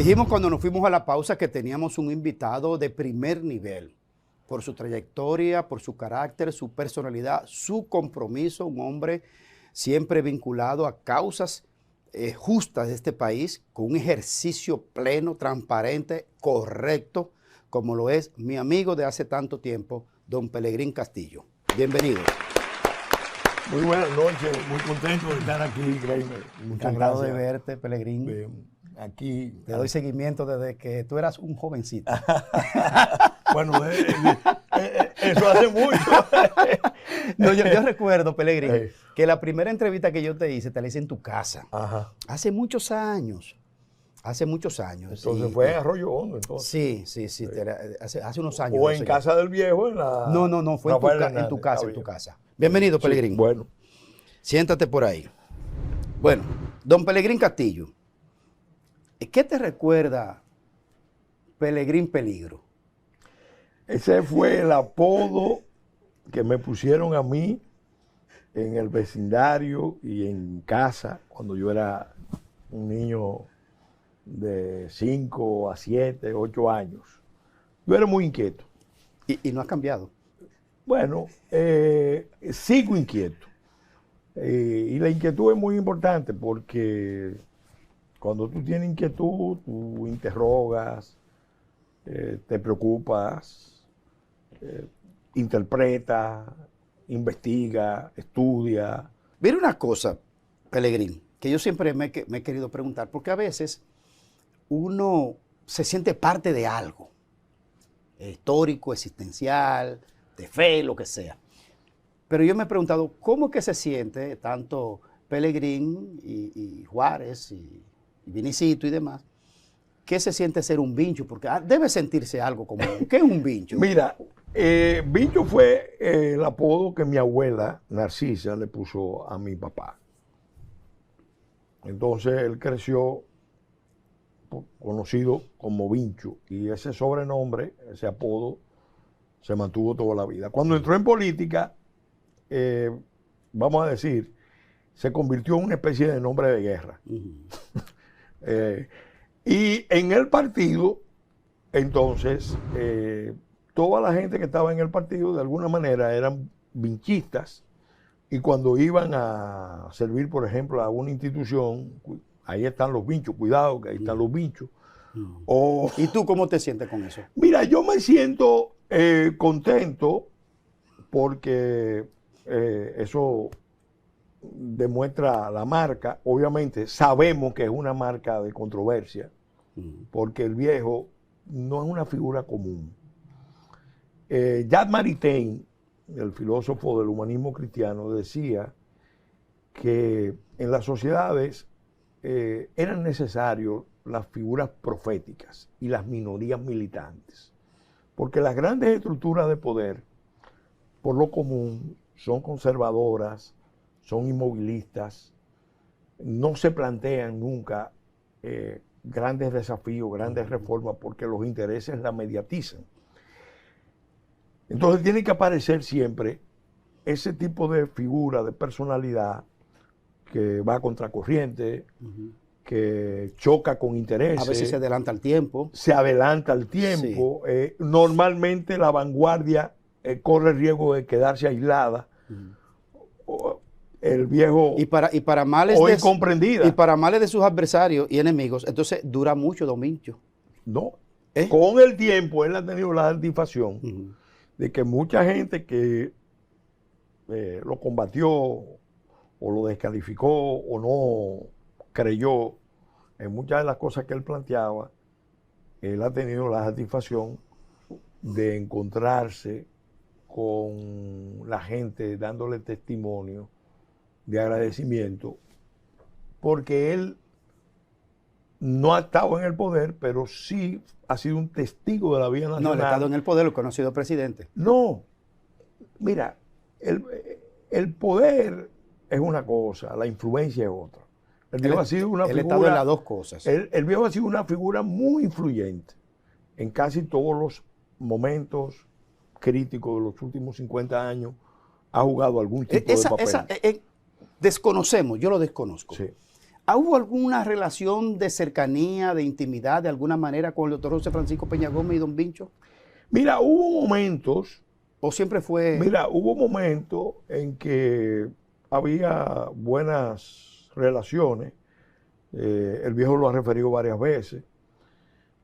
Dijimos cuando nos fuimos a la pausa que teníamos un invitado de primer nivel, por su trayectoria, por su carácter, su personalidad, su compromiso, un hombre siempre vinculado a causas justas de este país, con un ejercicio pleno, transparente, correcto, como lo es mi amigo de hace tanto tiempo, don Pelegrín Castillo. Bienvenido. Muy buenas noches, muy contento de estar aquí, Kramer. Encantado de verte, Pelegrín. Aquí te doy seguimiento desde que tú eras un jovencito. Bueno, eso hace mucho. No, yo recuerdo, Pelegrín, que la primera entrevista que yo te hice, te la hice en tu casa. Ajá. Hace muchos años. Hace muchos años. Entonces fue en Arroyo Hondo, entonces. Sí. Hace unos años. O en casa del viejo, en la... No, fue en tu casa. Bienvenido, Pelegrín. Sí, bueno. Siéntate por ahí. Bueno, don Pelegrín Castillo, ¿qué te recuerda Pelegrín Peligro? Ese fue el apodo que me pusieron a mí en el vecindario y en casa cuando yo era un niño de 5 a 7, 8 años. Yo era muy inquieto. ¿Y no has cambiado? Bueno, sigo inquieto. Y la inquietud es muy importante porque cuando tú tienes inquietud, tú interrogas, te preocupas, interpretas, investigas, estudias. Mira una cosa, Pelegrín, que yo siempre me he querido preguntar, porque a veces uno se siente parte de algo, histórico, existencial, de fe, lo que sea. Pero yo me he preguntado, ¿cómo que se siente tanto Pelegrín y Juárez y Vinicito y demás? ¿Qué se siente ser un vincho? Porque debe sentirse algo como, ¿qué es un vincho? Mira, vincho fue el apodo que mi abuela, Narcisa, le puso a mi papá. Entonces él creció conocido como Vincho y ese sobrenombre, ese apodo, se mantuvo toda la vida. Cuando entró en política, vamos a decir, se convirtió en una especie de nombre de guerra. Y en el partido, entonces, toda la gente que estaba en el partido, de alguna manera, eran vinchistas. Y cuando iban a servir, por ejemplo, a una institución, ahí están los vinchos, cuidado, que ahí están los vinchos. ¿Y tú cómo te sientes con eso? Mira, yo me siento contento porque eso demuestra la marca. Obviamente sabemos que es una marca de controversia, porque el viejo no es una figura común. Jacques Maritain, el filósofo del humanismo cristiano, decía que en las sociedades eran necesarios las figuras proféticas y las minorías militantes, porque las grandes estructuras de poder, por lo común, son conservadoras, son inmovilistas, no se plantean nunca grandes desafíos, grandes reformas, porque los intereses la mediatizan. Entonces tiene que aparecer siempre ese tipo de figura, de personalidad que va a contracorriente, que choca con intereses. A veces se adelanta el tiempo. Se adelanta el tiempo. Sí. Normalmente la vanguardia corre el riesgo de quedarse aislada. El viejo y para males o incomprendida. Y para males de sus adversarios y enemigos, entonces dura mucho don Vincho. No. Con el tiempo él ha tenido la satisfacción de que mucha gente que lo combatió o lo descalificó o no creyó en muchas de las cosas que él planteaba, él ha tenido la satisfacción de encontrarse con la gente dándole testimonio de agradecimiento, porque él no ha estado en el poder, pero sí ha sido un testigo de la vida nacional. No, él ha estado en el poder, lo conocido presidente. No, mira, el poder es una cosa, la influencia es otra. El viejo ha sido una figura... Él ha estado en las dos cosas. El viejo ha sido una figura muy influyente en casi todos los momentos críticos de los últimos 50 años. Ha jugado algún tipo de papel. Desconocemos, yo lo desconozco. Sí. ¿Hubo alguna relación de cercanía, de intimidad, de alguna manera con el doctor José Francisco Peña Gómez y don Vincho? Mira, hubo momentos ¿O siempre fue...? Mira, hubo momentos en que había buenas relaciones. El viejo lo ha referido varias veces.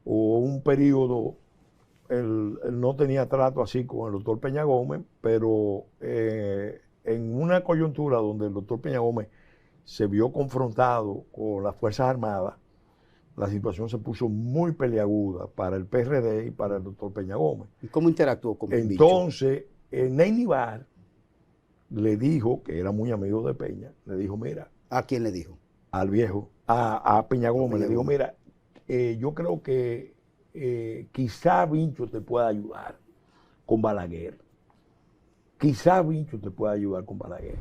Hubo un periodo, él no tenía trato así con el doctor Peña Gómez, pero en una coyuntura donde el doctor Peña Gómez se vio confrontado con las Fuerzas Armadas, la situación se puso muy peliaguda para el PRD y para el doctor Peña Gómez. ¿Y cómo interactuó con Vincho? Entonces, Ney Nivar le dijo, que era muy amigo de Peña, le dijo, mira. ¿A quién le dijo? Al viejo, a Peña Gómez, Peña le dijo, Gómez. mira, yo creo que quizá Vincho te pueda ayudar con Balaguer. Quizá Vincho te pueda ayudar con Balaguer.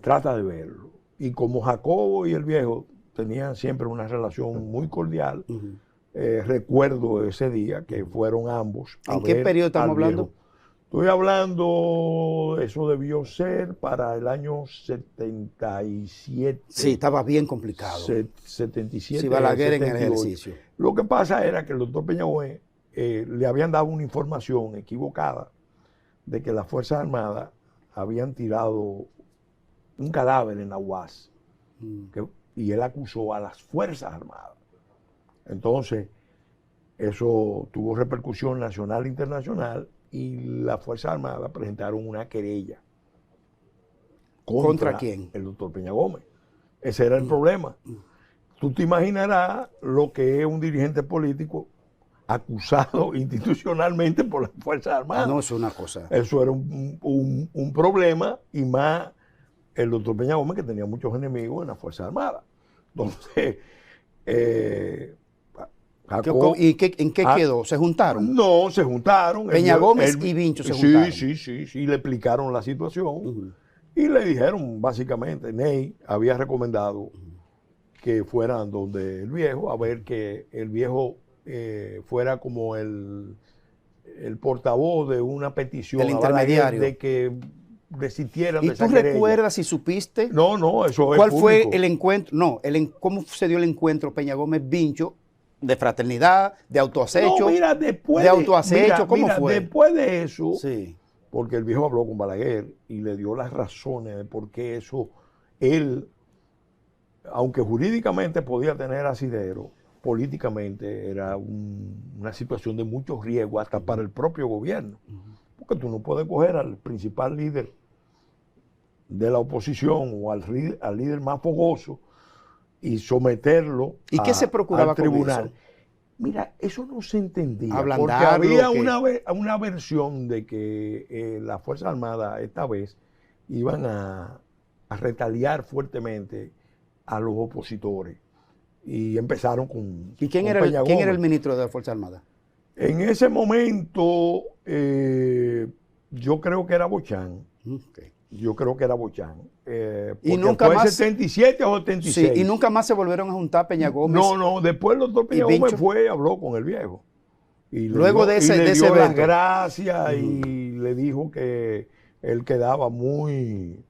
Trata de verlo. Y como Jacobo y el viejo tenían siempre una relación muy cordial, recuerdo ese día que fueron ambos. ¿En qué periodo estamos hablando? Viejo. Estoy hablando, eso debió ser para el año 77. Sí, estaba bien complicado. 77. Sí, Balaguer 78. en el ejercicio. Lo que pasa era que el doctor Peña Gómez le habían dado una información equivocada de que las Fuerzas Armadas habían tirado un cadáver en la UAS. Y él acusó a las Fuerzas Armadas. Entonces, eso tuvo repercusión nacional e internacional y las Fuerzas Armadas presentaron una querella. ¿Contra quién? El doctor Peña Gómez. Ese era el problema. Tú te imaginarás lo que es un dirigente político acusado institucionalmente por las Fuerzas Armadas. No, eso es una cosa. Eso era un problema, y más el doctor Peña Gómez, que tenía muchos enemigos en las Fuerzas Armadas. Entonces, Jacob, ¿y en qué quedó? ¿Se juntaron? No, se juntaron. Peña Gómez y Vincho se juntaron. Sí, le explicaron la situación y le dijeron, básicamente, Ney había recomendado que fueran donde el viejo, a ver que el viejo fuera como el portavoz de una petición. El intermediario. De que desistieran ¿Y de esa tú querella. recuerdas si supiste? No, eso es ¿Cuál público. fue el encuentro? No, ¿cómo se dio el encuentro Peña Gómez-Vincho? ¿De fraternidad? ¿De autoacecho? No, mira, después ¿De autoacecho? ¿Cómo fue? Después de eso, sí, porque el viejo habló con Balaguer y le dio las razones de por qué eso, él, aunque jurídicamente podía tener asidero, políticamente era una situación de mucho riesgo hasta para el propio gobierno. Porque tú no puedes coger al principal líder de la oposición o al líder más fogoso y someterlo ¿Y qué se procuraba al tribunal. con eso? Mira, eso no se entendía. Ablandarlo, porque había una versión de que las Fuerzas Armadas esta vez iban a retaliar fuertemente a los opositores. Y empezaron con ¿Y quién era el ministro de la Fuerza Armada? En ese momento, yo creo que era Bochán. Okay. Yo creo que era Bochán. Y nunca fue más. 77 o 76. Sí, y nunca más se volvieron a juntar Peña Gómez. No, después el doctor Peña Gómez fue y habló con el viejo. Y luego de ese dio las evento. gracias y le dijo que él quedaba muy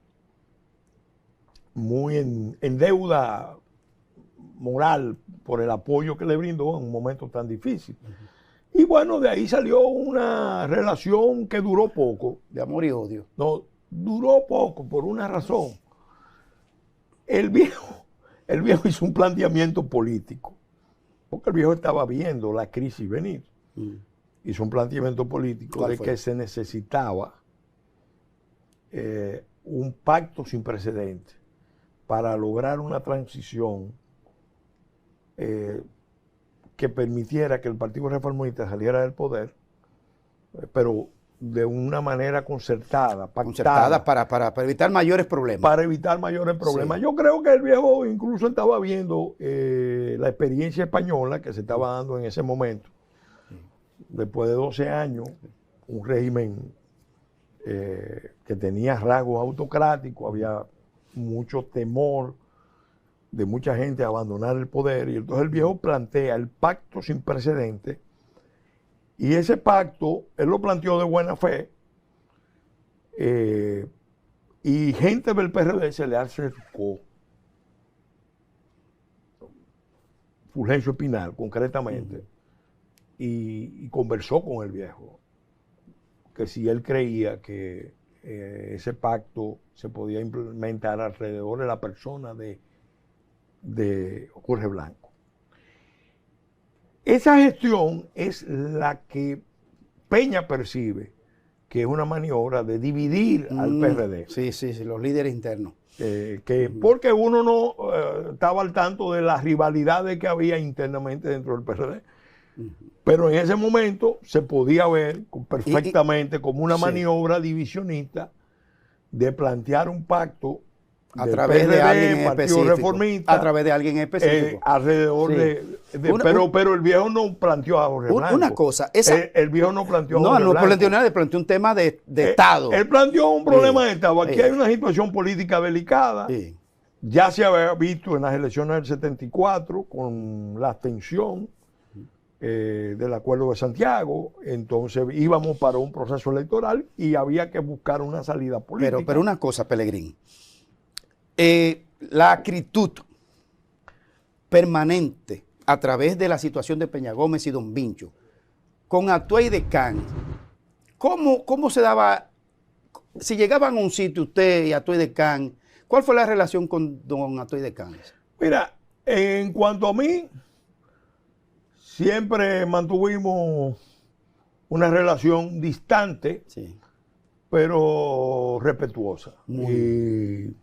en deuda moral por el apoyo que le brindó en un momento tan difícil. Y bueno, de ahí salió una relación que duró poco. De amor y odio. No, duró poco por una razón. El viejo hizo un planteamiento político, porque el viejo estaba viendo la crisis venir. Hizo un planteamiento político de que se necesitaba un pacto sin precedentes para lograr una transición que permitiera que el Partido Reformista saliera del poder, pero de una manera concertada, pactada. Para evitar mayores problemas. Para evitar mayores problemas. Sí. Yo creo que el viejo incluso estaba viendo la experiencia española que se estaba dando en ese momento. Después de 12 años, un régimen que tenía rasgos autocráticos, había mucho temor de mucha gente a abandonar el poder, y entonces el viejo plantea el pacto sin precedentes, y ese pacto él lo planteó de buena fe, y gente del PRD se le acercó Fulgencio Espinal, concretamente, y conversó con el viejo, que si él creía que ese pacto se podía implementar alrededor de la persona de Jorge Blanco. Esa gestión es la que Peña percibe que es una maniobra de dividir al PRD. Sí, los líderes internos. Porque uno no estaba al tanto de las rivalidades que había internamente dentro del PRD. Pero en ese momento se podía ver perfectamente como una maniobra divisionista de plantear un pacto a través de alguien específico. Reformista, a través de alguien específico. Alrededor pero el viejo no planteó a Jorge Blanco. Una cosa, el viejo no planteó a Jorge Blanco. No planteó nada, planteó un tema de Estado. Él planteó un problema de Estado. Aquí hay una situación política delicada. Ya se había visto en las elecciones del 74 con la abstención del Acuerdo de Santiago. Entonces íbamos para un proceso electoral y había que buscar una salida política. Pero una cosa, Pelegrín. La acritud permanente a través de la situación de Peña Gómez y Don Vincho con Atuey de Can, ¿cómo se daba? Si llegaban a un sitio usted y Atuey de Can, ¿cuál fue la relación con don Atuey de Can? Mira, en cuanto a mí, siempre mantuvimos una relación distante, pero respetuosa. Y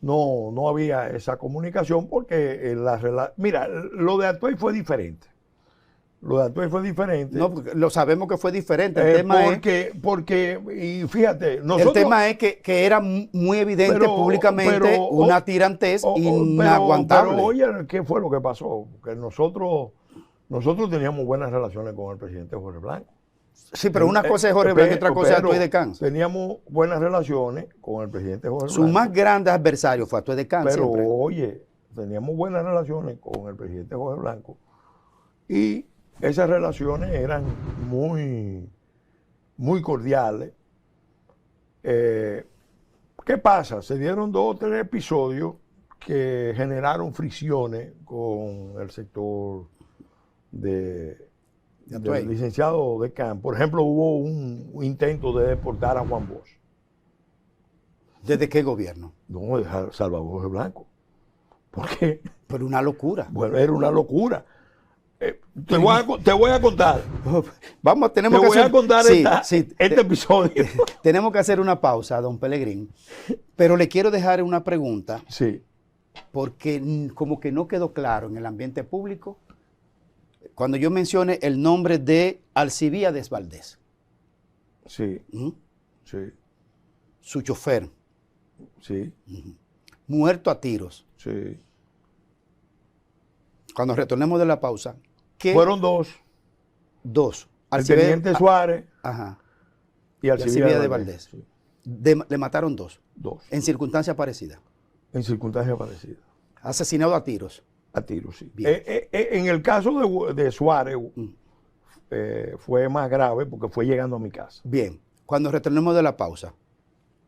no había esa comunicación porque mira, lo de Atuey fue diferente. No, porque lo sabemos que fue diferente. El tema porque, y fíjate, el tema es que era muy evidente públicamente una tirantez inaguantable. Pero oye, ¿qué fue lo que pasó? Que nosotros teníamos buenas relaciones con el presidente Jorge Blanco. Sí, pero una cosa es Jorge Blanco y otra cosa es Atuey de Can. Teníamos buenas relaciones con el presidente Jorge Blanco. Su más grande adversario fue Atuey de Can. Pero oye, teníamos buenas relaciones con el presidente Jorge Blanco y esas relaciones eran muy, muy cordiales. ¿Qué pasa? Se dieron 2 o 3 episodios que generaron fricciones con el sector del licenciado de Can. Por ejemplo, hubo un intento de deportar a Juan Bosch. ¿Desde qué gobierno? No, de Salvador Jorge Blanco. ¿Por qué? Pero una locura. Bueno, era una locura. Te voy a contar. Este episodio. Tenemos que hacer una pausa, don Pelegrín. Pero le quiero dejar una pregunta. Sí. Porque como que no quedó claro en el ambiente público cuando yo mencione el nombre de Alcibíades Valdés. Sí. Sí. Su chofer. Sí. Muerto a tiros. Sí. Cuando retornemos de la pausa. Fueron 2. 2. El teniente Suárez y Alcibíades Valdés. Sí. Le mataron 2. 2. En circunstancias parecidas. En circunstancias parecidas. Asesinado a tiros. A tiros, sí. En el caso de Suárez fue más grave porque fue llegando a mi casa. Bien. Cuando retornemos de la pausa,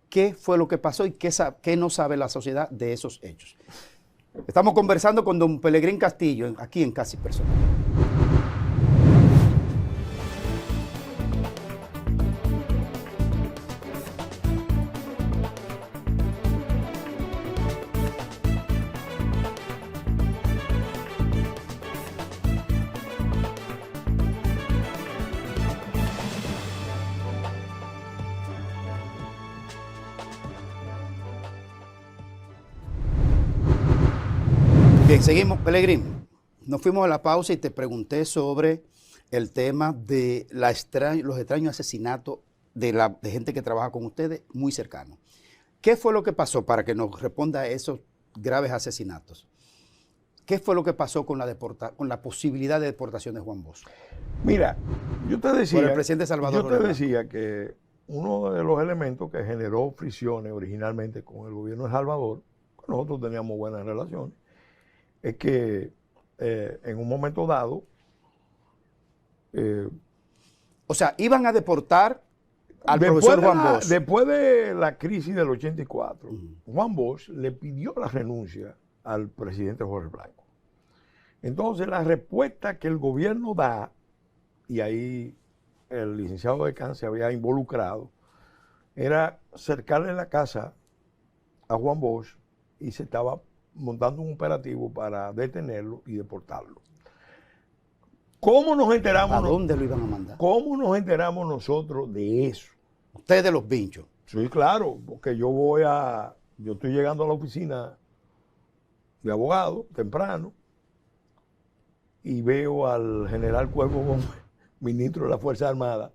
¿qué fue lo que pasó y qué no sabe la sociedad de esos hechos? Estamos conversando con don Pelegrín Castillo, aquí en Casi Personal. Bien, seguimos, Pelegrín. Nos fuimos a la pausa y te pregunté sobre el tema de los extraños asesinatos de gente que trabaja con ustedes muy cercano. ¿Qué fue lo que pasó para que nos responda a esos graves asesinatos? ¿Qué fue lo que pasó con la posibilidad de deportación de Juan Bosch? Mira, yo te decía, por el presidente Salvador. Yo te decía que uno de los elementos que generó fricciones originalmente con el gobierno de Salvador, nosotros teníamos buenas relaciones, es que en un momento dado... o sea, iban a deportar al profesor Juan Bosch. Después de la crisis del 84, Juan Bosch le pidió la renuncia al presidente Jorge Blanco. Entonces, la respuesta que el gobierno da, y ahí el licenciado Decán se había involucrado, era cercarle la casa a Juan Bosch y se estaba montando un operativo para detenerlo y deportarlo. ¿Cómo nos enteramos? ¿A dónde lo iban a mandar? ¿Cómo nos enteramos nosotros de eso? Ustedes los pinchos. Sí, claro, porque yo estoy llegando a la oficina de abogado temprano y veo al general Cuervo Gómez, ministro de la Fuerza Armada,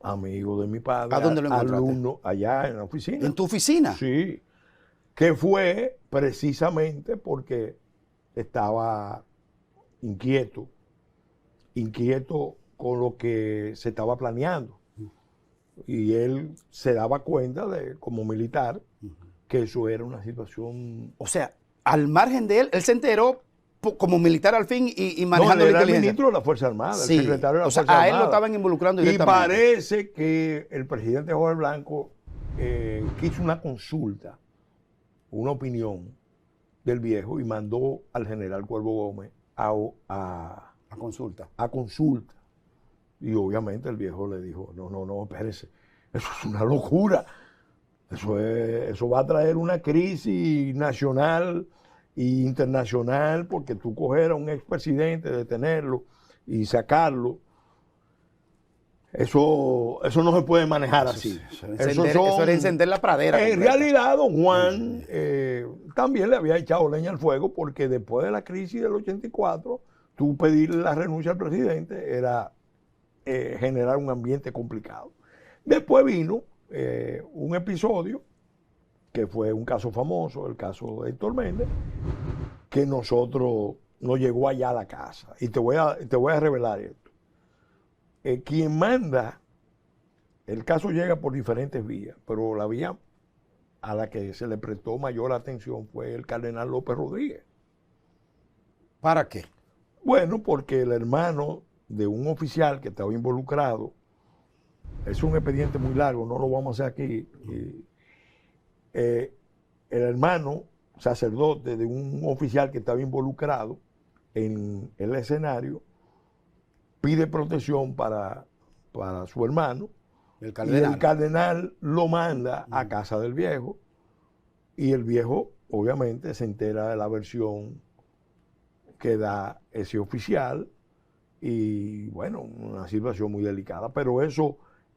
amigo de mi padre, ¿A dónde lo encontraste? alumno, allá en la oficina. ¿En tu oficina? Sí, que fue precisamente porque estaba inquieto con lo que se estaba planeando. Y él se daba cuenta, como militar, que eso era una situación... O sea, al margen de él, él se enteró como militar al fin y No, manejando él la era el inteligencia. ministro de la Fuerza Armada, Sí. el secretario de la O sea, Fuerza a él lo Armada. estaban involucrando Y directamente. parece que el presidente Jorge Blanco quiso una consulta, una opinión del viejo y mandó al general Cuervo Gómez a consulta. a consulta. Y obviamente el viejo le dijo, no, espérese, eso es una locura. Eso va a traer una crisis nacional e internacional, porque tú coger a un expresidente, detenerlo y sacarlo, eso no se puede manejar así. Eso era encender la pradera. En completa. realidad, don Juan también le había echado leña al fuego, porque después de la crisis del 84, tú pedirle la renuncia al presidente era generar un ambiente complicado. Después vino un episodio que fue un caso famoso, el caso de Héctor Méndez, que nos llegó allá a la casa. Y te voy a revelar esto. Quien manda, el caso llega por diferentes vías, pero la vía a la que se le prestó mayor atención fue el cardenal López Rodríguez. ¿Para qué? Bueno, porque el hermano de un oficial que estaba involucrado, es un expediente muy largo, no lo vamos a hacer aquí. El hermano sacerdote de un oficial que estaba involucrado en el escenario pide protección para su hermano. El Y el cardenal lo manda a casa del viejo, y el viejo obviamente se entera de la versión que da ese oficial, y bueno, una situación muy delicada, pero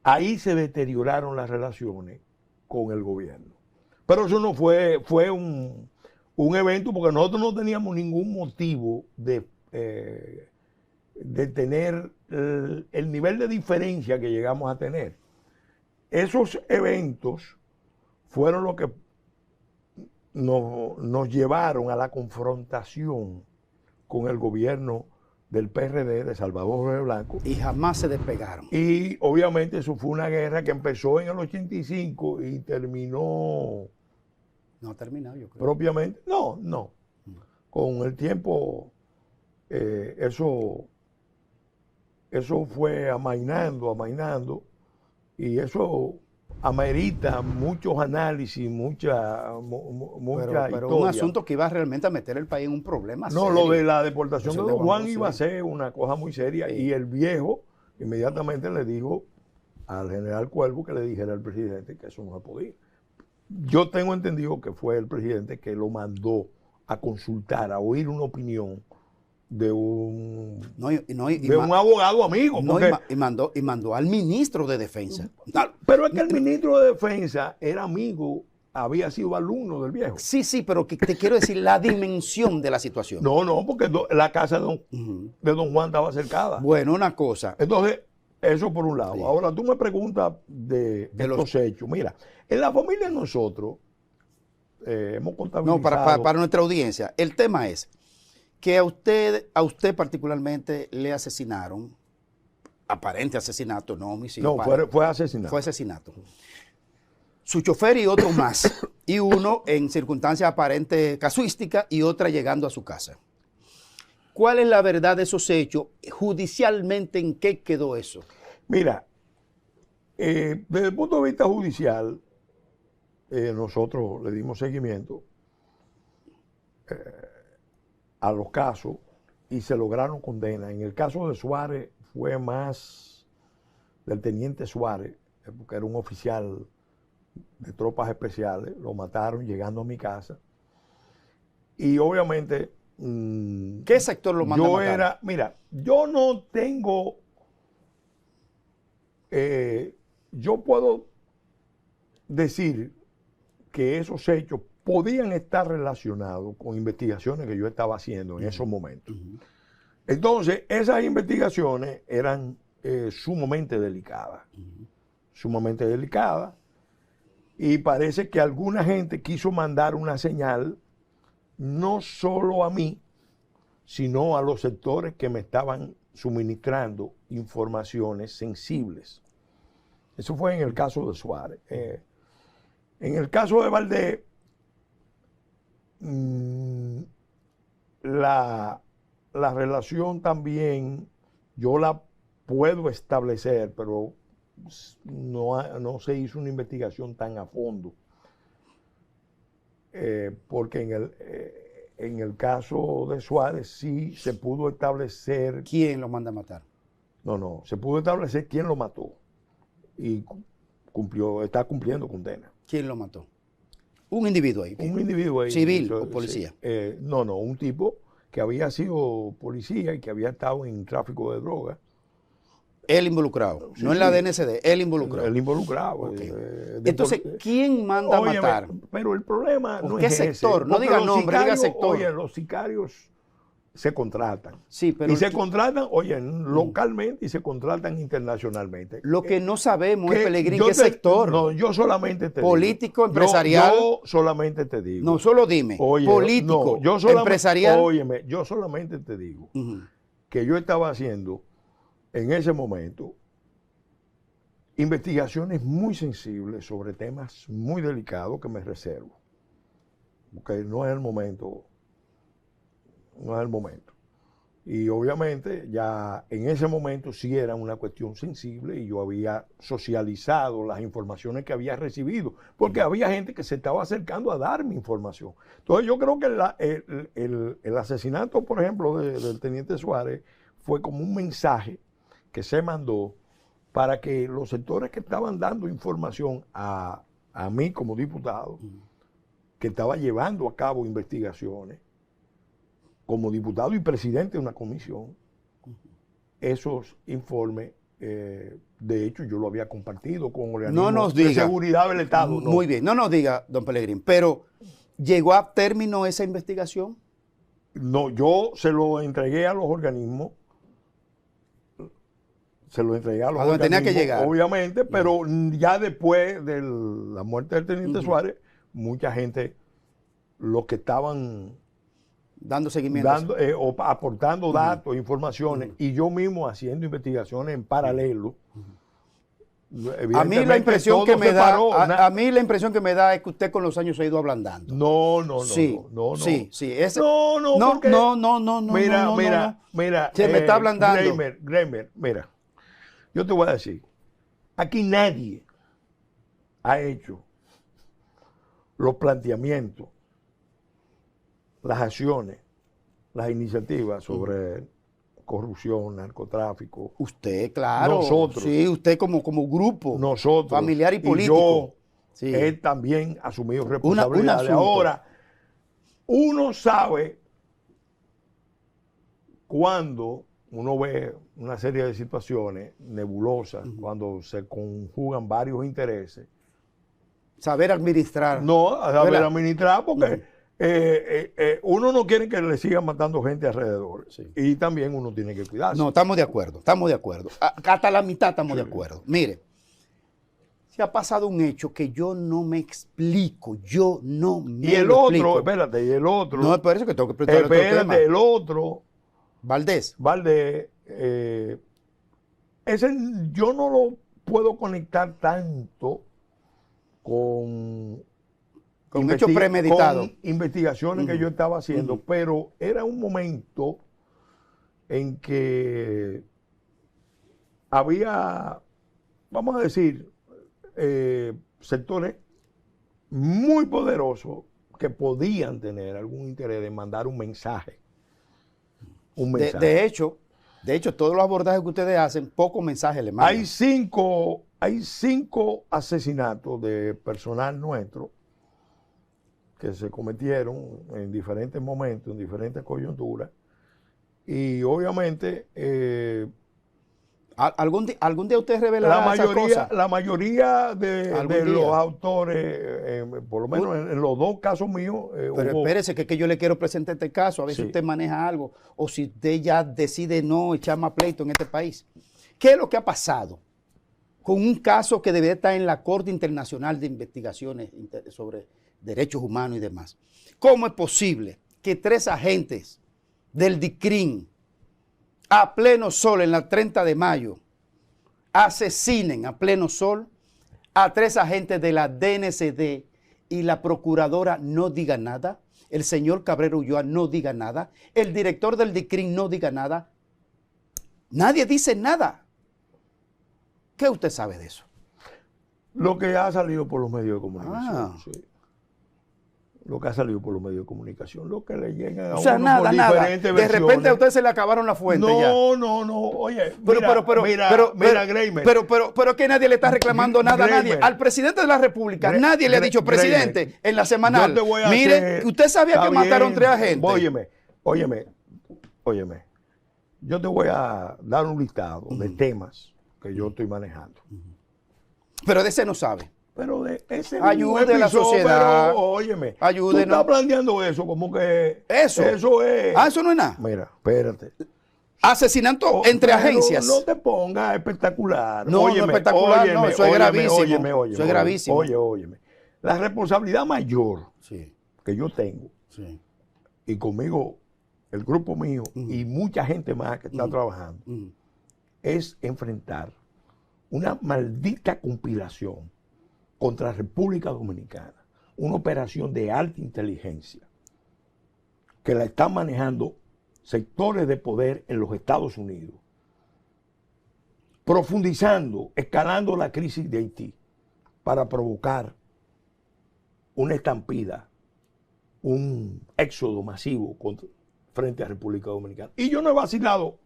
ahí se deterioraron las relaciones con el gobierno. Pero eso no fue un evento, porque nosotros no teníamos ningún motivo de tener el nivel de diferencia que llegamos a tener. Esos eventos fueron lo que nos llevaron a la confrontación con el gobierno del PRD de Salvador Jorge Blanco. Y jamás se despegaron. Y obviamente eso fue una guerra que empezó en el 85 y terminó... No ha terminado, yo creo. Propiamente, no. Con el tiempo eso fue amainando, y eso amerita muchos análisis, mucha pero un historia. asunto que iba realmente a meter el país en un problema No, serio. lo de la deportación de Don Juan sí. iba a ser una cosa muy seria, Sí. y el viejo inmediatamente le dijo al general Cuervo que le dijera al presidente que eso no se podía. Yo tengo entendido que fue el presidente que lo mandó a consultar, a oír una opinión de un abogado amigo. No, y mandó al ministro de Defensa. Pero es que el ministro de Defensa era amigo, había sido alumno del viejo. Sí, pero que te quiero decir la dimensión de la situación. No, porque la casa de don Juan estaba cercada. Bueno, una cosa. Entonces, eso por un lado. Sí. Ahora, tú me preguntas de estos hechos. Mira, en la familia de nosotros hemos contabilizado... No, para nuestra audiencia. El tema es que a usted particularmente le asesinaron, aparente asesinato, no homicidio. No, fue asesinato. Fue asesinato. Su chofer y otro más. Y uno en circunstancias aparentes casuísticas y otra llegando a su casa. ¿Cuál es la verdad de esos hechos? Judicialmente, ¿en qué quedó eso? Mira, desde el punto de vista judicial, nosotros le dimos seguimiento a los casos y se lograron condenas. En el caso de Suárez fue más del teniente Suárez, porque era un oficial de tropas especiales, lo mataron llegando a mi casa. Y obviamente... ¿Qué sector lo mandó a matar? Mira, yo no tengo... yo puedo decir que esos hechos podían estar relacionados con investigaciones que yo estaba haciendo en esos momentos. Entonces, esas investigaciones eran sumamente delicadas. Sumamente delicadas. Y parece que alguna gente quiso mandar una señal, no solo a mí, sino a los sectores que me estaban suministrando informaciones sensibles. Eso fue en el caso de Suárez. En el caso de Valdés, la relación también yo la puedo establecer, pero no se hizo una investigación tan a fondo. Porque en el caso de Suárez sí se pudo establecer... ¿Quién lo manda a matar? No, se pudo establecer quién lo mató y está cumpliendo condena. ¿Quién lo mató? Un individuo ahí. Un individuo ahí. ¿Civil o policía? No, un tipo que había sido policía y que había estado en tráfico de drogas. Él involucrado, Sí, no en la DNCD, él involucrado. Él involucrado. Okay. Entonces, ¿quién manda a matar? Pero el problema no ¿Qué es sector? ese. No diga nombre, diga sector. Oye, los sicarios se contratan. Sí, pero... Y se contratan, oye, localmente y se contratan internacionalmente. Lo que no sabemos es, Pelegrín, ¿qué sector? No, yo solamente te ¿Político, digo. empresarial? Yo solamente te digo. No, solo dime. Oye, político, yo solamente, empresarial. Óyeme, yo solamente te digo que yo estaba haciendo en ese momento investigaciones muy sensibles sobre temas muy delicados que me reservo. Porque no es el momento. No es el momento. Y obviamente ya en ese momento sí era una cuestión sensible y yo había socializado las informaciones que había recibido, porque había gente que se estaba acercando a darme información. Entonces yo creo que el asesinato, por ejemplo, del teniente Suárez fue como un mensaje que se mandó para que los sectores que estaban dando información a mí como diputado, que estaba llevando a cabo investigaciones, como diputado y presidente de una comisión, esos informes, de hecho, yo lo había compartido con organismos de seguridad del Estado. Muy bien, no nos diga, don Pelegrín, pero ¿llegó a término esa investigación? No, yo se lo entregué a los organismos. Se lo entregué a los organismos, tenía que llegar. Obviamente, pero ya después de la muerte del teniente Suárez, mucha gente, los que estaban dando seguimiento, o aportando datos, informaciones, y yo mismo haciendo investigaciones en paralelo. A mí la impresión que me da, a mí la impresión que me da es que usted con los años se ha ido ablandando. No. Mira, se me está ablandando. Gremer, mira, yo te voy a decir, aquí nadie ha hecho los planteamientos, las acciones, las iniciativas sobre corrupción, narcotráfico. Usted, claro. Nosotros. Sí, usted como grupo. Nosotros. Familiar y político. Y yo he también asumido responsabilidades. Ahora, uno sabe cuando uno ve una serie de situaciones nebulosas, cuando se conjugan varios intereses. Saber administrar. No, saber administrar porque uno no quiere que le sigan matando gente alrededor. Sí. Y también uno tiene que cuidarse. No, estamos de acuerdo. Hasta la mitad estamos de acuerdo. Mire, se ha pasado un hecho que yo no me explico. Y el otro, espérate, y el otro. No, es por eso que tengo que preguntar otro tema. Espérate, el otro. Valdés. Ese yo no lo puedo conectar tanto con hechos premeditados. Con investigaciones que yo estaba haciendo, pero era un momento en que había, vamos a decir, sectores muy poderosos que podían tener algún interés de mandar un mensaje un mensaje. De hecho, todos los abordajes que ustedes hacen, pocos mensajes le mandan. Hay cinco asesinatos de personal nuestro que se cometieron en diferentes momentos, en diferentes coyunturas. Y obviamente ¿Algún día usted revelará esas cosas? la mayoría de los autores, por lo menos en los dos casos míos, pero espérese, que yo le quiero presentar este caso, a ver si usted maneja algo, o si usted ya decide no echar más pleito en este país. ¿Qué es lo que ha pasado con un caso que debería estar en la Corte Internacional de Investigaciones sobre Derechos Humanos y demás? ¿Cómo es posible que 3 agentes del DICRIN a pleno sol en la 30 de mayo asesinen a pleno sol a 3 agentes de la DNCD y la procuradora no diga nada, el señor Cabrera Ulloa no diga nada, el director del DICRIN no diga nada? Nadie dice nada. ¿Qué usted sabe de eso? Lo que ha salido por los medios de comunicación. Sí. Lo que ha salido por los medios de comunicación, lo que le llegan a uno nada, por diferentes versiones. De repente a usted se le acabaron la fuente. No. Oye, mira, Greimer. Pero que nadie le está reclamando nada a nadie. Al presidente de la República, nadie le ha dicho, presidente, en la semanal, mire, usted sabía que mataron 3 agentes. Óyeme. Yo te voy a dar un listado de temas que yo estoy manejando. Pero de ese no sabe. Pero de ese ayude a la sociedad. Pero, óyeme, ayúdenos. Tú estás planteando eso como que eso es. Eso no es nada. Mira, espérate. Asesinato entre agencias. No te pongas espectacular. No, no espectacular, no, eso es gravísimo. Eso es gravísimo. Óyeme. La responsabilidad mayor que yo tengo, y conmigo, el grupo mío, y mucha gente más que está trabajando, es enfrentar una maldita conspiración contra la República Dominicana, una operación de alta inteligencia que la están manejando sectores de poder en los Estados Unidos, profundizando, escalando la crisis de Haití para provocar una estampida, un éxodo masivo frente a la República Dominicana. Y yo no he vacilado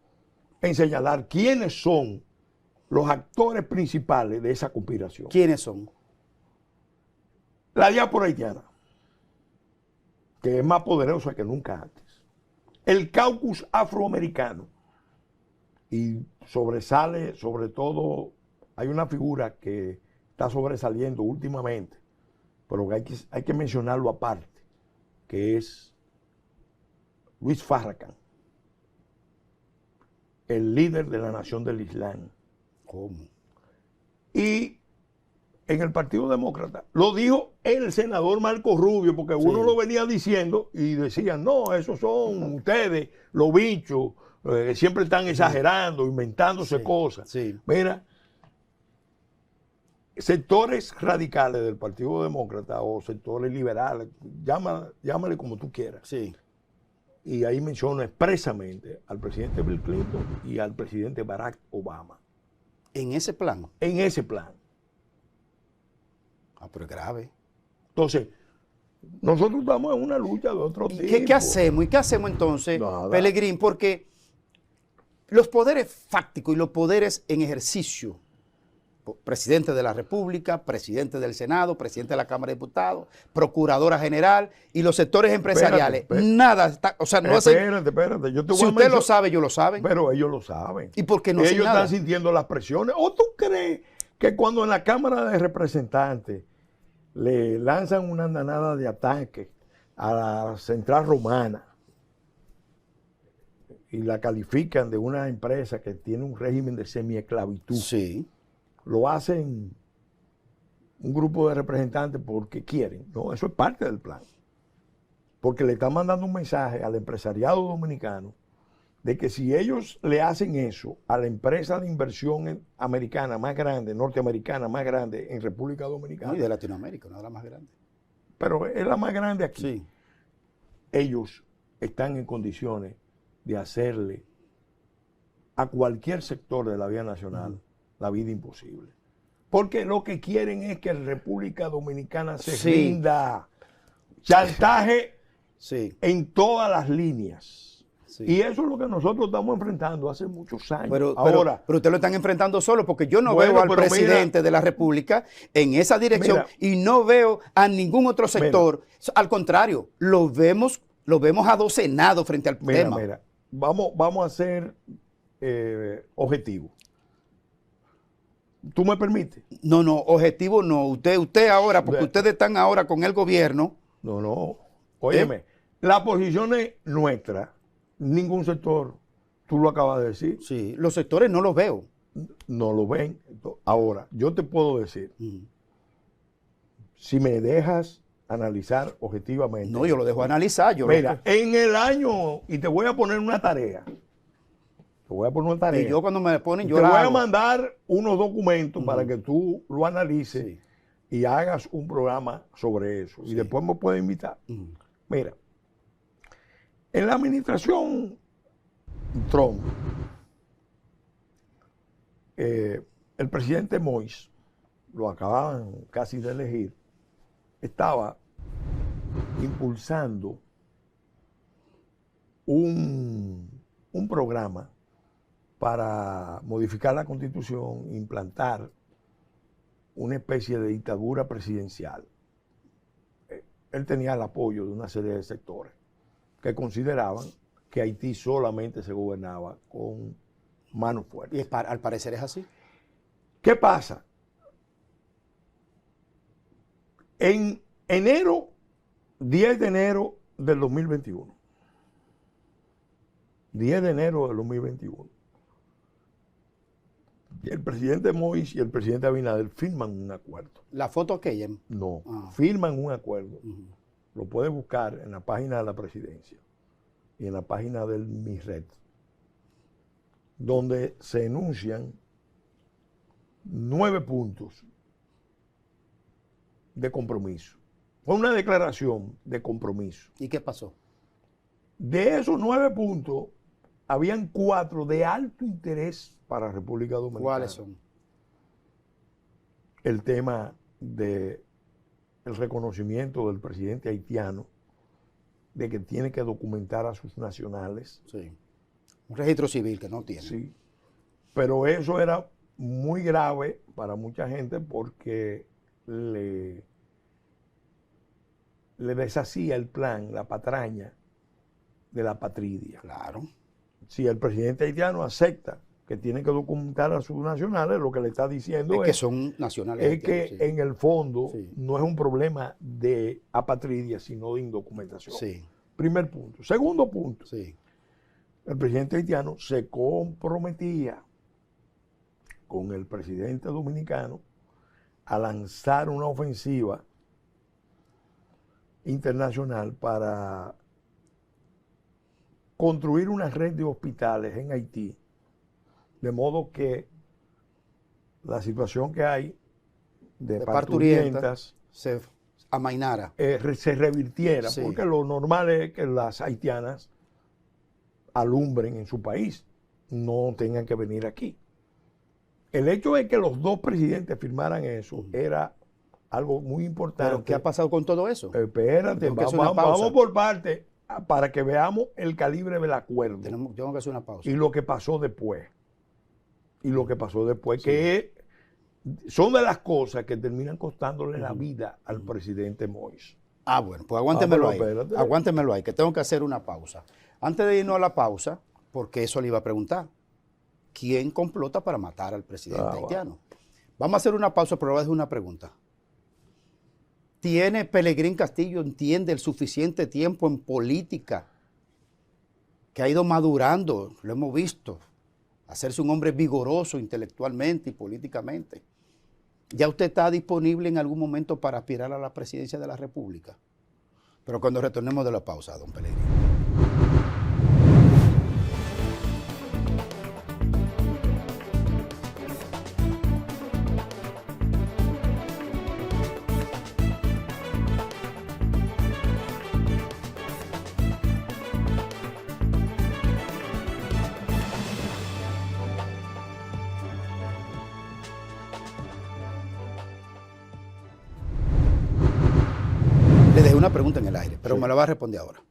en señalar quiénes son los actores principales de esa conspiración. ¿Quiénes son? La diáspora haitiana, que es más poderosa que nunca antes. El caucus afroamericano. Y sobresale, sobre todo, hay una figura que está sobresaliendo últimamente, pero hay que mencionarlo aparte, que es Luis Farrakhan, el líder de la Nación del Islam. ¿Cómo? Y en el Partido Demócrata, lo dijo el senador Marco Rubio, porque uno lo venía diciendo y decían, no, esos son ustedes, los bichos, siempre están exagerando, inventándose cosas. Mira, sectores radicales del Partido Demócrata o sectores liberales, llámale como tú quieras. Y ahí menciono expresamente al presidente Bill Clinton y al presidente Barack Obama. ¿En ese plan? En ese plan. Pero es grave. Entonces, nosotros estamos en una lucha de otro tipo. ¿Qué hacemos? ¿Y qué hacemos entonces, Pelegrín? Porque los poderes fácticos y los poderes en ejercicio, presidente de la República, presidente del Senado, presidente de la Cámara de Diputados, procuradora general y los sectores empresariales, nada está, o sea, no espérate, yo te voy si usted lo sabe, ellos lo saben. Pero ellos lo saben. ¿Y por qué no ellos están sintiendo las presiones? ¿O tú crees que cuando en la Cámara de Representantes le lanzan una andanada de ataque a la Central Romana y la califican de una empresa que tiene un régimen de semiesclavitud? Lo hacen un grupo de representantes porque quieren. No, eso es parte del plan. Porque le están mandando un mensaje al empresariado dominicano de que si ellos le hacen eso a la empresa de inversión americana más grande, norteamericana más grande en República Dominicana. Y de Latinoamérica, no es la más grande. Pero es la más grande aquí. Ellos están en condiciones de hacerle a cualquier sector de la vida nacional la vida imposible. Porque lo que quieren es que la República Dominicana se rinda. Chantaje en todas las líneas. Sí. Y eso es lo que nosotros estamos enfrentando hace muchos años. Pero ustedes lo están enfrentando solo, porque yo no veo al presidente de la República en esa dirección y no veo a ningún otro sector. Al contrario, lo vemos adocenado frente al tema. Mira, vamos a ser objetivos. ¿Tú me permites? No, objetivo no. Usted ahora, porque ustedes están ahora con el gobierno. No. Óyeme, la posición es nuestra. Ningún sector, tú lo acabas de decir. Sí, los sectores no los veo. No lo ven. Ahora, yo te puedo decir, si me dejas analizar objetivamente. No, yo lo dejo analizar. Mira, en el año, y te voy a poner una tarea. Y yo cuando me ponen, yo te voy a mandar unos documentos para que tú lo analices y hagas un programa sobre eso. Y después me puedes invitar. Mira, en la administración Trump, el presidente Moïse, lo acababan casi de elegir, estaba impulsando un programa para modificar la Constitución, implantar una especie de dictadura presidencial. Él tenía el apoyo de una serie de sectores que consideraban que Haití solamente se gobernaba con mano fuerte. Y al parecer es así. ¿Qué pasa? En 10 de enero del 2021, 10 de enero del 2021, el presidente Moïse y el presidente Abinader firman un acuerdo. ¿La foto aquella? No, firman un acuerdo. Lo puedes buscar en la página de la presidencia y en la página del MIRED, donde se enuncian 9 puntos de compromiso. Fue una declaración de compromiso. ¿Y qué pasó? De esos 9 puntos, habían 4 de alto interés para la República Dominicana. ¿Cuáles son? El tema del reconocimiento del presidente haitiano, de que tiene que documentar a sus nacionales. Sí. Un registro civil que no tiene. Sí. Pero eso era muy grave para mucha gente porque le deshacía el plan, la patraña de la patridia. Claro. Si el presidente haitiano acepta que tiene que documentar a sus nacionales, lo que le está diciendo es que son nacionales. Es que en el fondo no es un problema de apatridia, sino de indocumentación. Sí. Primer punto. Segundo punto. Sí. El presidente haitiano se comprometía con el presidente dominicano a lanzar una ofensiva internacional para construir una red de hospitales en Haití, de modo que la situación que hay de parturientas se amainara, se revirtiera, sí. Porque lo normal es que las haitianas alumbren en su país, no tengan que venir aquí. El hecho de que los dos presidentes firmaran eso era algo muy importante. ¿Pero qué ha pasado con todo eso? Espérate, vamos por parte para que veamos el calibre del acuerdo. Tengo que hacer una pausa. Y lo que pasó después. Que son de las cosas que terminan costándole la vida al presidente Moïse. Bueno, pues aguántemelo ahí, que tengo que hacer una pausa. Antes de irnos a la pausa, porque eso le iba a preguntar, ¿quién complota para matar al presidente haitiano? Vamos a hacer una pausa, pero le voy a hacer una pregunta. ¿Tiene Pelegrín Castillo, entiende, el suficiente tiempo en política, que ha ido madurando, lo hemos visto, hacerse un hombre vigoroso intelectualmente y políticamente? ¿Ya usted está disponible en algún momento para aspirar a la presidencia de la República? Pero cuando retornemos de la pausa, don Pelegrín. Le dejé una pregunta en el aire, pero me la va a responder ahora.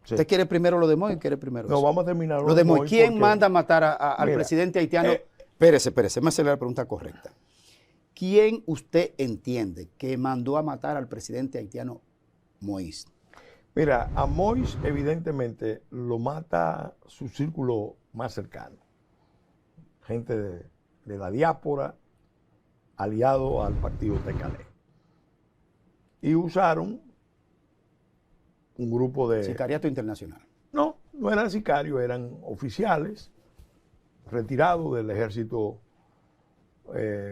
Sí. ¿Usted quiere primero lo de Moïse o quiere primero No, eso? vamos a terminar Lo de Moïse. ¿Quién porque- manda a matar al Mira, presidente haitiano? Espérese, me hace la pregunta correcta. ¿Quién usted entiende que mandó a matar al presidente haitiano Moïse? Mira, a Moïse evidentemente lo mata su círculo más cercano. Gente de la diáspora, aliado al partido Tecalé. Y usaron un grupo de... Sicariato internacional. No, no eran sicarios, eran oficiales retirados del ejército,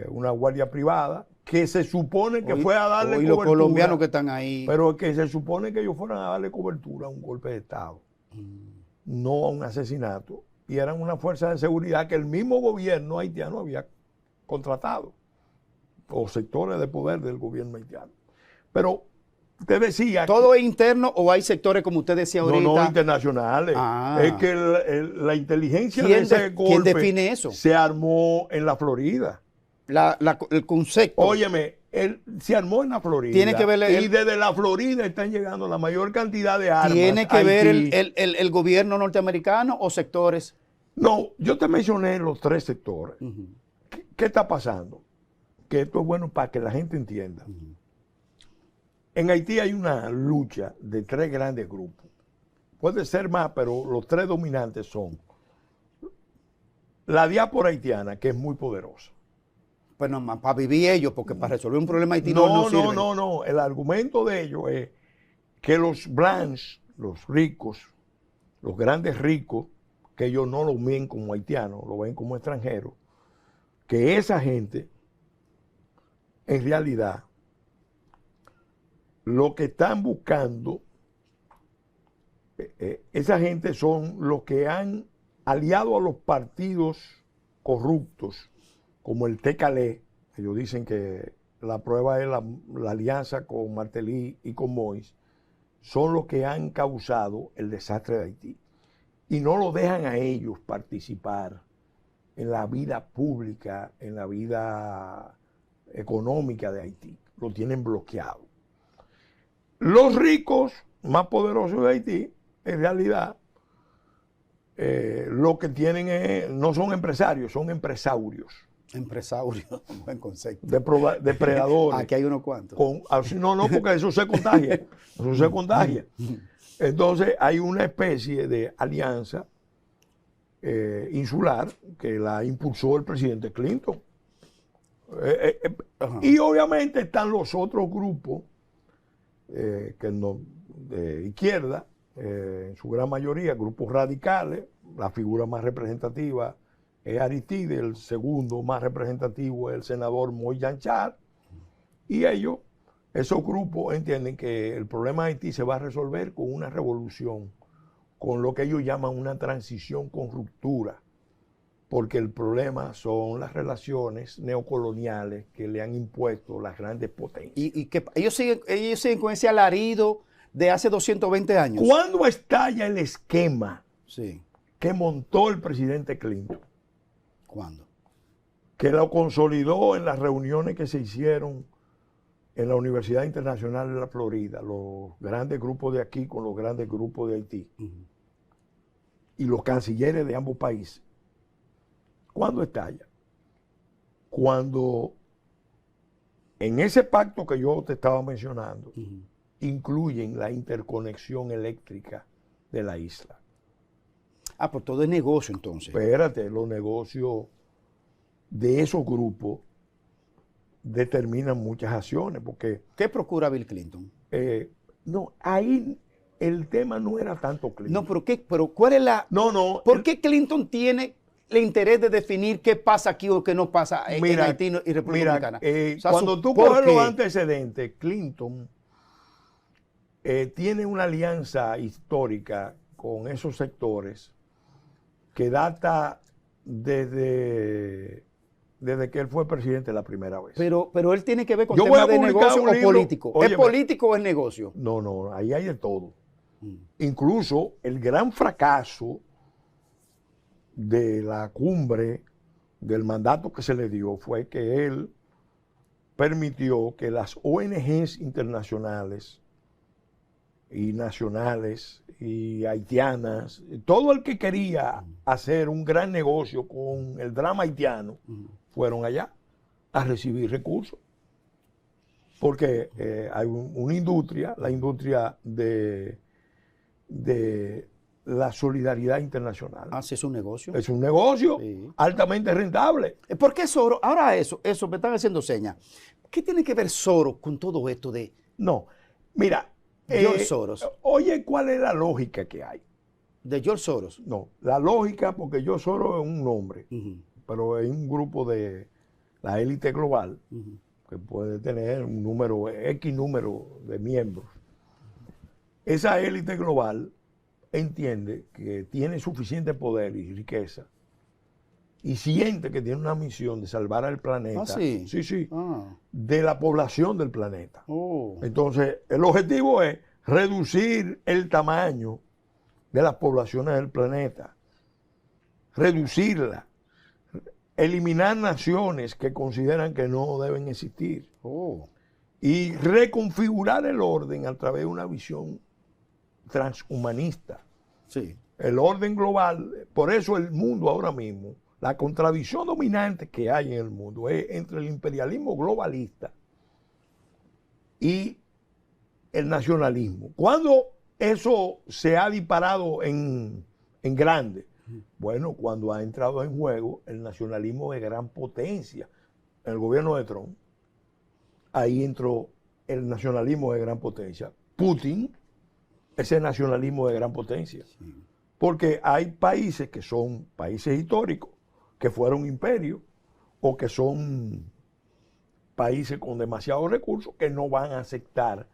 una guardia privada, que se supone que fue a darle Hoy cobertura. los colombianos que están ahí. Pero que se supone que ellos fueran a darle cobertura a un golpe de Estado, no a un asesinato. Y eran una fuerza de seguridad que el mismo gobierno haitiano había contratado, o sectores de poder del gobierno haitiano. Pero usted decía... ¿Todo es interno o hay sectores, como usted decía ahorita? No, internacionales. Ah. Es que la inteligencia de ¿Quién ese golpe quién define eso? se armó en la Florida. El concepto. Óyeme, se armó en la Florida. Tiene que ver y desde la Florida están llegando la mayor cantidad de armas. ¿Tiene que a ver Haití. el gobierno norteamericano o sectores? No, yo te mencioné los tres sectores. ¿Qué está pasando? Que esto es bueno para que la gente entienda. En Haití hay una lucha de tres grandes grupos. Puede ser más, pero los tres dominantes son la diáspora haitiana, que es muy poderosa. Pues no, para vivir ellos, porque para resolver un problema haitiano no sirven. No. El argumento de ellos es que los blancs, los ricos, los grandes ricos, que ellos no lo ven como haitianos, lo ven como extranjeros, que esa gente, en realidad, lo que están buscando, esa gente son los que han aliado a los partidos corruptos, como el Tecalé. Ellos dicen que la prueba es la alianza con Martelly y con Moïse, son los que han causado el desastre de Haití. Y no lo dejan a ellos participar en la vida pública, en la vida económica de Haití. Lo tienen bloqueado. Los ricos más poderosos de Haití, en realidad, lo que tienen no son empresarios, son empresarios. Empresarios, buen concepto. Depredadores. Aquí hay unos cuantos. No, porque eso se contagia. Eso se contagia. Entonces hay una especie de alianza insular que la impulsó el presidente Clinton. Y obviamente están los otros grupos de izquierda, en su gran mayoría, grupos radicales. La figura más representativa es Aristide, el segundo más representativo es el senador Moïse Janchar, y esos grupos entienden que el problema de Haití se va a resolver con una revolución, con lo que ellos llaman una transición con ruptura, porque el problema son las relaciones neocoloniales que le han impuesto las grandes potencias. Y que ellos siguen con ese alarido de hace 220 años. ¿Cuándo estalla el esquema Sí. que montó el presidente Clinton? ¿Cuándo? Que lo consolidó en las reuniones que se hicieron en la Universidad Internacional de la Florida, los grandes grupos de aquí con los grandes grupos de Haití, y los cancilleres de ambos países. ¿Cuándo estalla? Cuando en ese pacto que yo te estaba mencionando, incluyen la interconexión eléctrica de la isla. Ah, pues todo es negocio entonces. Espérate, los negocios de esos grupos determinan muchas acciones, porque... ¿Qué procura Bill Clinton? No, ahí el tema no era tanto Clinton. No, pero ¿cuál es la... No. ¿Por qué Clinton tiene el interés de definir qué pasa aquí o qué no pasa en Haití y República Dominicana? O sea, cuando tú coges los antecedentes, Clinton tiene una alianza histórica con esos sectores que data desde que él fue presidente la primera vez. Pero él tiene que ver con temas de negocio o político. Óyeme, ¿Es político o es negocio? No, ahí hay de todo. Incluso el gran fracaso de la cumbre, del mandato que se le dio, fue que él permitió que las ONGs internacionales y nacionales y haitianas, todo el que quería hacer un gran negocio con el drama haitiano, fueron allá a recibir recursos. Porque hay una industria, la industria de la solidaridad internacional. Ah, sí, es un negocio. Es un negocio altamente rentable. ¿Por qué Soros? Ahora eso, me están haciendo señas. ¿Qué tiene que ver Soros con todo esto de No, mira, George Soros? Oye, ¿cuál es la lógica que hay? De George Soros. No, la lógica, porque George Soros es un nombre, pero es un grupo de la élite global que puede tener un número, X número de miembros. Esa élite global entiende que tiene suficiente poder y riqueza y siente que tiene una misión de salvar al planeta. ¿Ah, sí? Sí. Ah. De la población del planeta. Oh. Entonces, el objetivo es reducir el tamaño de las poblaciones del planeta, reducirla, eliminar naciones que consideran que no deben existir y reconfigurar el orden a través de una visión transhumanista. Sí. El orden global, por eso el mundo ahora mismo, la contradicción dominante que hay en el mundo es entre el imperialismo globalista y el nacionalismo. ¿Cuándo eso se ha disparado en grande? Bueno, cuando ha entrado en juego el nacionalismo de gran potencia. En el gobierno de Trump, ahí entró el nacionalismo de gran potencia. Putin, ese nacionalismo de gran potencia. Sí. Porque hay países que son países históricos, que fueron imperios, o que son países con demasiados recursos que no van a aceptar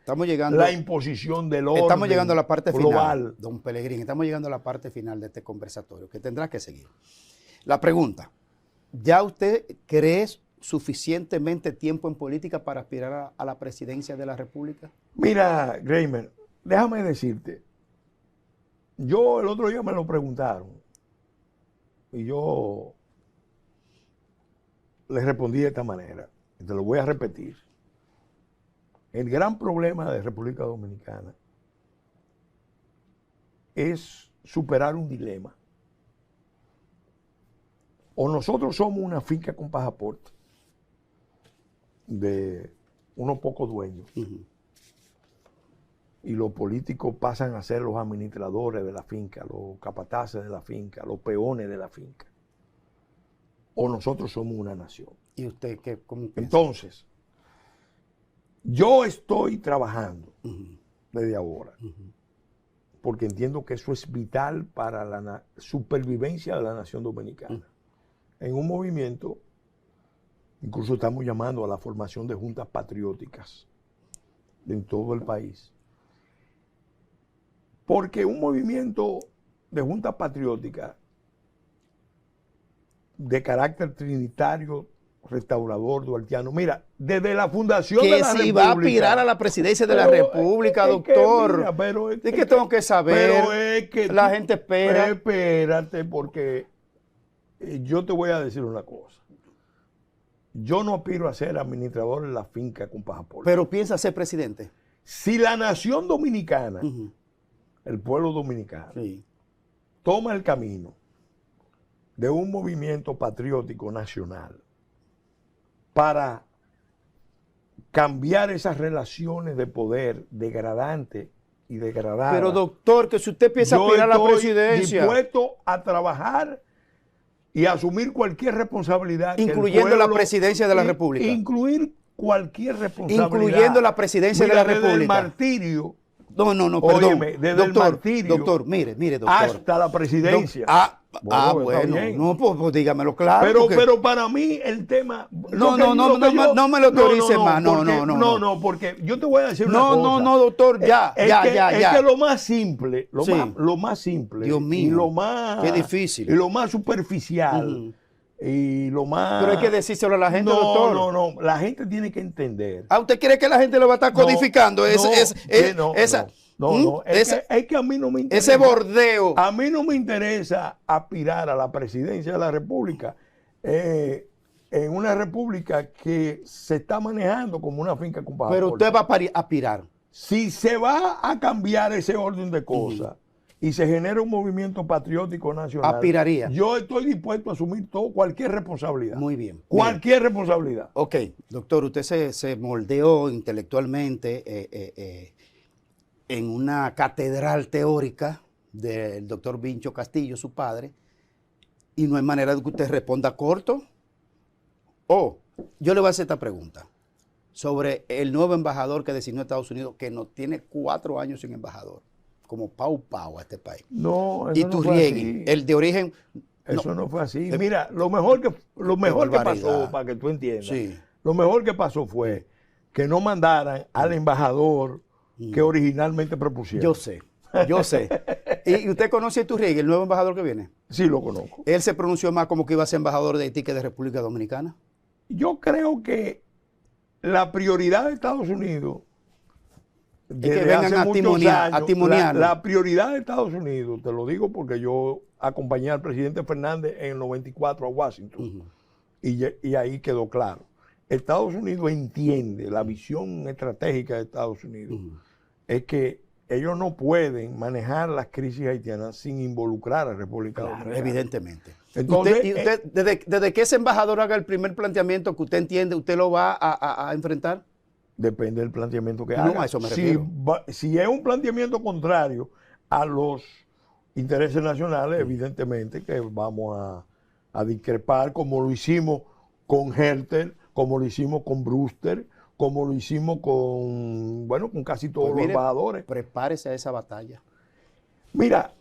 la imposición del orden. Estamos llegando a la parte global. Final, don Pelegrín, estamos llegando a la parte final de este conversatorio, que tendrá que seguir. La pregunta, ¿ya usted cree suficientemente tiempo en política para aspirar a la presidencia de la República? Mira, Greimer, déjame decirte, yo el otro día me lo preguntaron y yo les respondí de esta manera. Te lo voy a repetir. El gran problema de República Dominicana es superar un dilema. O nosotros somos una finca con pasaporte de unos pocos dueños y los políticos pasan a ser los administradores de la finca, los capataces de la finca, los peones de la finca. O nosotros somos una nación. ¿Y usted qué? ¿Cómo piensa? Entonces, yo estoy trabajando desde ahora, porque entiendo que eso es vital para la supervivencia de la nación dominicana. En un movimiento, incluso estamos llamando a la formación de juntas patrióticas en todo el país. Porque un movimiento de juntas patrióticas de carácter trinitario, restaurador, duartiano. Mira, desde la fundación de la República. Que si va a aspirar a la presidencia de la República, doctor. Es que tengo que saber. Pero es que la gente espera. Espérate, porque yo te voy a decir una cosa. Yo no aspiro a ser administrador en la finca con pasaporte. Pero piensa ser presidente. Si la nación dominicana, el pueblo dominicano, toma el camino de un movimiento patriótico nacional para cambiar esas relaciones de poder degradantes y degradadas. Pero doctor, que si usted piensa aspirar a la presidencia, dispuesto a trabajar y a asumir cualquier responsabilidad, incluyendo la presidencia de la República. Incluir cualquier responsabilidad. Incluyendo la presidencia de la República. Desde el martirio. No, perdón. Óyeme, desde el martirio. Doctor, mire, doctor. Hasta la presidencia. Bueno, pues dígamelo claro. Pero para mí el tema. No me lo autorice más. No, porque yo te voy a decir una cosa. No, doctor, ya. Es que lo más simple, lo más simple. Dios mío. Y lo más. Qué difícil. Y lo más superficial. Y lo más. Pero hay que decírselo a la gente, doctor. No. La gente tiene que entender. ¿Usted cree que la gente lo va a estar codificando? Es que a mí no me interesa. Ese bordeo. A mí no me interesa aspirar a la presidencia de la República en una república que se está manejando como una finca con pasaporte. Pero usted va a aspirar. Si se va a cambiar ese orden de cosas y se genera un movimiento patriótico nacional, aspiraría. Yo estoy dispuesto a asumir cualquier responsabilidad. Muy bien. Cualquier responsabilidad. Ok, doctor, usted se moldeó intelectualmente en una catedral teórica del doctor Vincho Castillo, su padre, y no hay manera de que usted responda corto. Yo le voy a hacer esta pregunta sobre el nuevo embajador que designó Estados Unidos, que no tiene 4 años sin embajador, como Pau Pau a este país. No, eso y no fue Turriegui, así. el de origen... Eso no fue así. Mira, lo mejor que pasó, para que tú entiendas, sí. Lo mejor que pasó fue que no mandaran al embajador que originalmente propusieron. Yo sé. ¿Y usted conoce a Turriegui, el nuevo embajador que viene? Sí, lo conozco. Él se pronunció más como que iba a ser embajador de Haití que de República Dominicana. Yo creo que la prioridad de Estados Unidos, desde que vengan a timoniar. La prioridad de Estados Unidos, te lo digo porque yo acompañé al presidente Fernández en el 94 a Washington, y ahí quedó claro. Estados Unidos entiende, la visión estratégica de Estados Unidos es que ellos no pueden manejar las crisis haitianas sin involucrar a República Dominicana. Evidentemente. Entonces, usted desde que ese embajador haga el primer planteamiento que usted entiende, ¿usted lo va a enfrentar? Depende del planteamiento que haga. No, a eso me refiero. Si es un planteamiento contrario a los intereses nacionales, evidentemente que vamos a discrepar, como lo hicimos con Hertel, como lo hicimos con Brewster, como lo hicimos con casi todos los embajadores. Prepárese a esa batalla. Mira,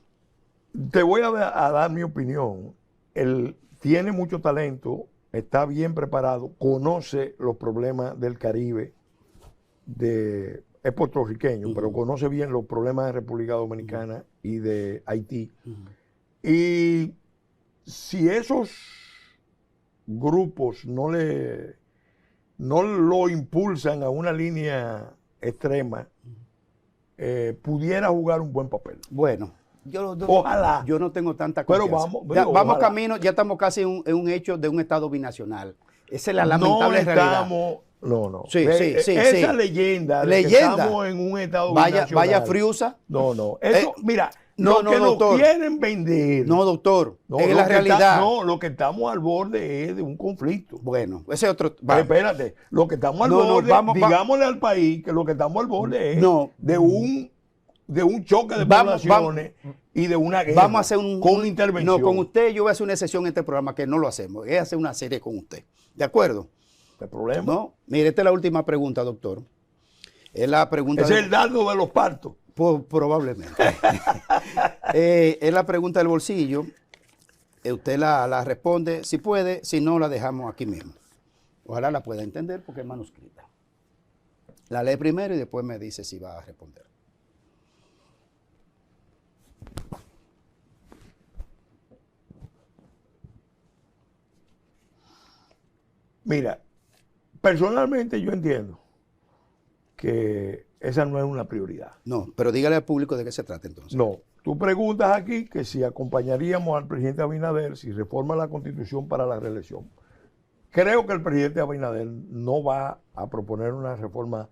te voy a dar mi opinión. Él tiene mucho talento, está bien preparado, conoce los problemas del Caribe, es puertorriqueño, pero conoce bien los problemas de República Dominicana y de Haití. Y si esos grupos no lo impulsan a una línea extrema, pudiera jugar un buen papel. Bueno, ojalá. Yo no tengo tanta confianza. Pero vamos camino, ya estamos casi en un hecho de un Estado binacional. Esa es la lamentable realidad. No. Sí. Esa leyenda de que estamos en un Estado binacional. Vaya Friusa. No. Eso, mira, doctor. Nos quieren vender. No, doctor. Es la realidad. Lo que estamos al borde es de un conflicto. Bueno, ese otro. Pero espérate, lo que estamos al borde, digámosle al país que lo que estamos al borde es de un choque de poblaciones y de una guerra. Vamos a hacer con intervención. No, con usted yo voy a hacer una sesión en este programa que no lo hacemos. Es hacer una serie con usted. ¿De acuerdo? ¿El problema? No. Mire, esta es la última pregunta, doctor. Es la pregunta. Es el dardo de los partos. Probablemente. Es la pregunta del bolsillo. Usted la responde si puede, si no la dejamos aquí mismo. Ojalá la pueda entender porque es manuscrita. La lee primero y después me dice si va a responder. Mira, personalmente yo entiendo que esa no es una prioridad. No, pero dígale al público de qué se trata entonces. No, tú preguntas aquí que si acompañaríamos al presidente Abinader si reforma la Constitución para la reelección. Creo que el presidente Abinader no va a proponer una reforma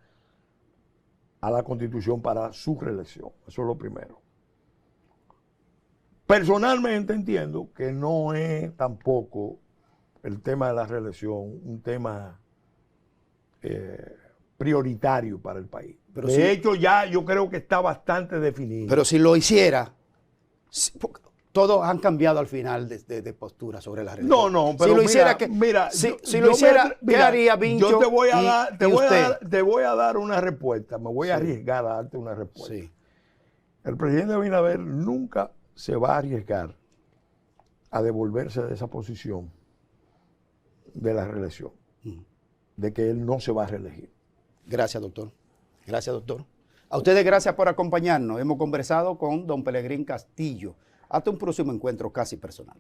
a la Constitución para su reelección. Eso es lo primero. Personalmente entiendo que no es tampoco el tema de la reelección un tema prioritario para el país. Pero de hecho, ya yo creo que está bastante definido. Pero si lo hiciera, todos han cambiado al final de postura sobre la reelección. No, pero si lo hiciera, ¿qué haría Vincho? Yo te voy a dar una respuesta. Me voy a arriesgar a darte una respuesta. Sí. El presidente Abinader nunca se va a arriesgar a devolverse de esa posición de la reelección, de que él no se va a reelegir. Gracias, doctor. Gracias, doctor. A ustedes gracias por acompañarnos. Hemos conversado con don Pelegrín Castillo. Hasta un próximo encuentro casi personal.